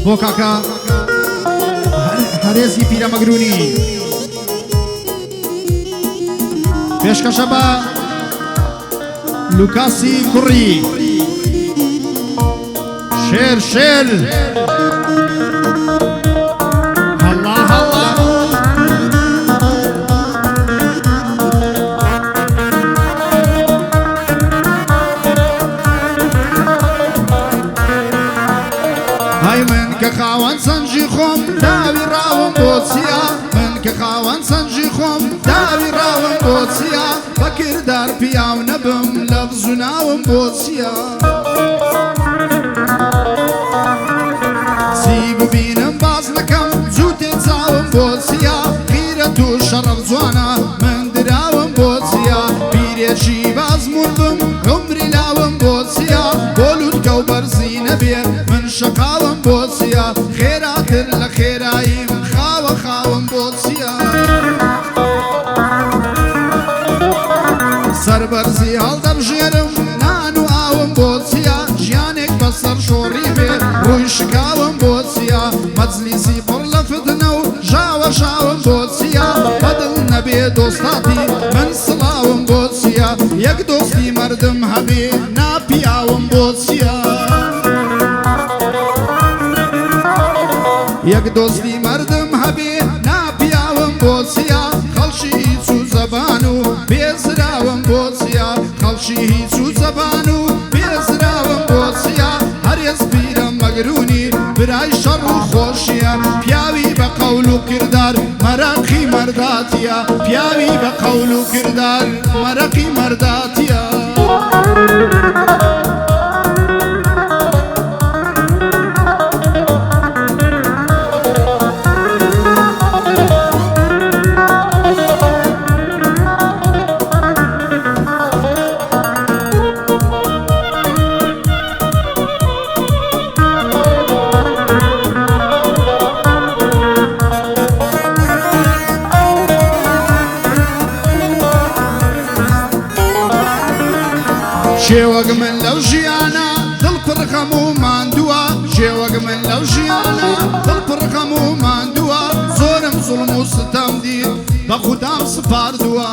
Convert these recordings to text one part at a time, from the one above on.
بۆ کاکە هەرێزی پیرەمەگرونی پێشکەشە بە لوکاسی کوڕی شێر شێر هەڵا هەڵا های من کە خاوەن سەنجی خۆم داوی ڕاوم بۆ چییە من کە خاوەن سەنجی خۆم داوی ڕاوم بۆ چییە بەکردار پیاو نەبم لە بزوناوم بۆ چییە چی ببینم باز نەکەم جوو تێچاوم بۆ چییە غیرەت و شەڕەف جوانە من دراوم بۆ چییە پیرێکی بازمون بم عمری لاوم بۆ چییە بۆ لوتکە و بەرزی نەبێ من شەقاوم بۆ چییە خێراتر لە خێراییم خاوە خاوم بۆ چییە سەربەرزی هەڵدەبژێرم نان و ئاوم بۆ چییە ژیانێک بەسەر شۆڕی بێ ڕووی شکاوم بۆ چییە مەجلیسی پڕ لە فتنە و ژاوە ژاوم بۆ چییە بەدڵ نەبێ دۆستاتی من سڵاوم بۆ چییە یەک دۆستی مەردم هەبێ ناپیاوم بۆ چییە یەک دۆستی مەردم هەبێ ناپیاوم بۆ چییە خەڵکی هیچ و زەبان و بێزراوم بۆ چییە خەڵکی هیچ و زەبان و بێزراوم بۆ چییە هەرێز پیرەمەگرونی برای شەڕ و خۆشیە پیاوی بە قەول و کردار مەرەقی مەرداتیە پیاوی بە قەول و کردار مەرەقی مەرداتیە شێوەک من لەو ژیانە دڵ پڕ خەم و ماندووە شێوەک من لەو ژیانە دڵ پڕ خەم و ماندووە زۆرم زوڵم و ستەم دید بە خودام سپاردووە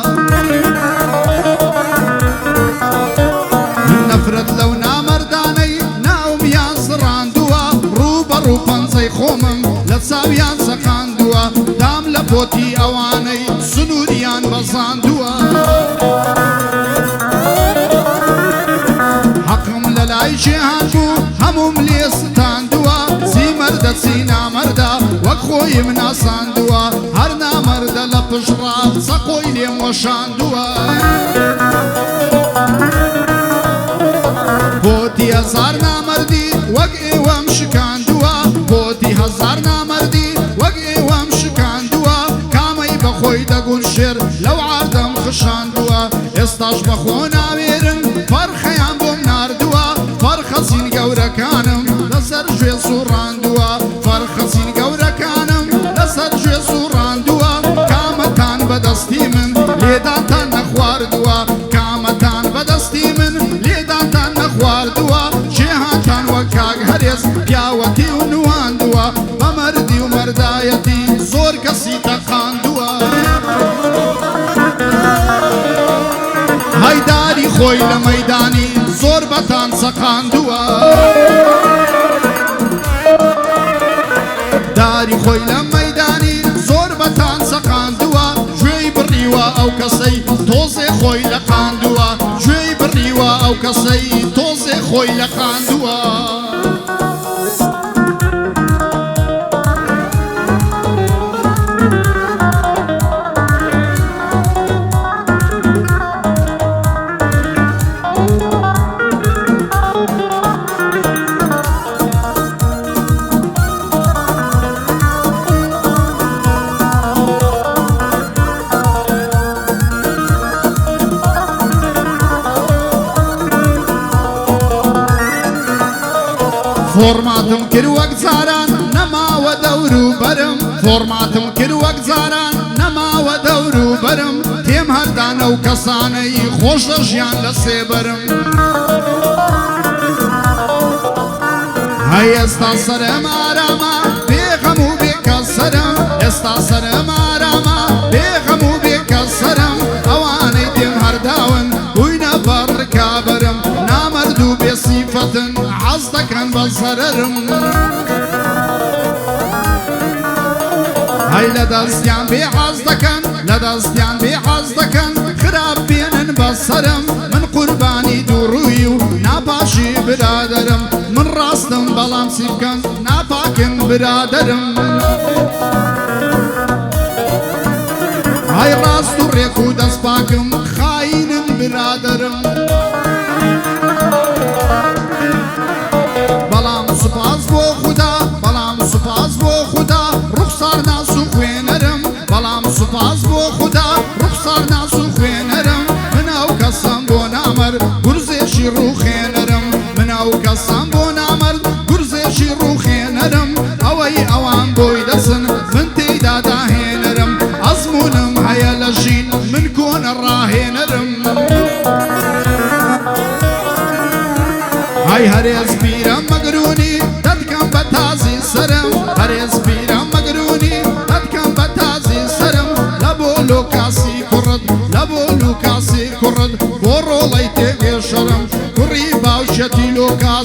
نەفرەت لەو نامەردانەی ناومیان سڕاندووە ڕوو بە ڕوو پەنجەی خۆمم لە چاویان سەقاندووە دام لە پۆتی ئەوانەی سنووریان بەزاندووە حەقم لە لای جیهان بوو هەمووم لێ ستاندووە چی مەردە چی نامەردە وەک خۆیم ناساندووە هەر نامەردە لە پشڕا چەقۆی لێم وەشاندووە بۆتی هەزار نامەردی وەک ئێوەم شکاندووە بۆتی هەزار نامەردی وەک ئێوەم شکاندووە کامەی بەخۆی دەگون شێر لەو عادەم خشاندووە ئێستاش بەخۆ ناوێرن فەرخەیان بۆم ناردووە فەرخەچین گەورەکانم لەسەر گوێ سوڕاندووە فەرخەچین گەورەکانم لەسەر گوێ سوڕاندووە کامەتان بەدەستی من لێدانتان نەخواردووە کامەتان بەدەستی من لێدانتان نەخواردووە جێهاتان وەک کاک هەرێز پیاوەتی و نواندووە بە مەردی و مەردایەتی زۆر کەسی تەقاندووە هەیداری خۆی لە مەیدانی زۆر بەتان سەقاندووە داری خۆی لە مەیدانی زۆر بەتان سەقاندووە گوێی بڕیوە ئەو کەسەی تۆزێ خۆی لە قاندووە گوێی بڕیوە ئەو کەسەی تۆزێ خۆی لە قاندووە فۆرماتم کرد وەک جاران نەماوە دەور و بەرم فۆرماتم کرد وەک جاران نەماوە دەور و بەرم تێم هەردانە و کەسانەی خۆشە ژیان لە سێبەرم هەی ئێستا سەرم ئارامە سررم هاي لدستيان بحظ دكن لدستيان بحظ دكن خراب بينن بسرم من قرباني دورويو ناباشي برادرم من راستم بلام سيبكن ناباكن برادرم هاي راستو ريكو دسباكم خاينن برادرم بلام سپاس بو خدا بلام سپاس بو خدا رخصار ناسو خوينرم بلام سپاس بو خدا رخصار ناسو خوينرم من او قسم بو نامر گرزشی رو خينرم من او قسم بو نامر گرزشی رو خينرم اوي اوان بوي دسن من تيدا داهينرم ازمونم هيا لشين من كون الراهينرم هاي هريز بيرم مقروني تدكم بتازي سرم هريز بيرم مقروني تدكم بتازي سرم لبو لوكاسي كرد لبو لوكاسي كرد ورو ليتي شرم كري باوشتي لوكاس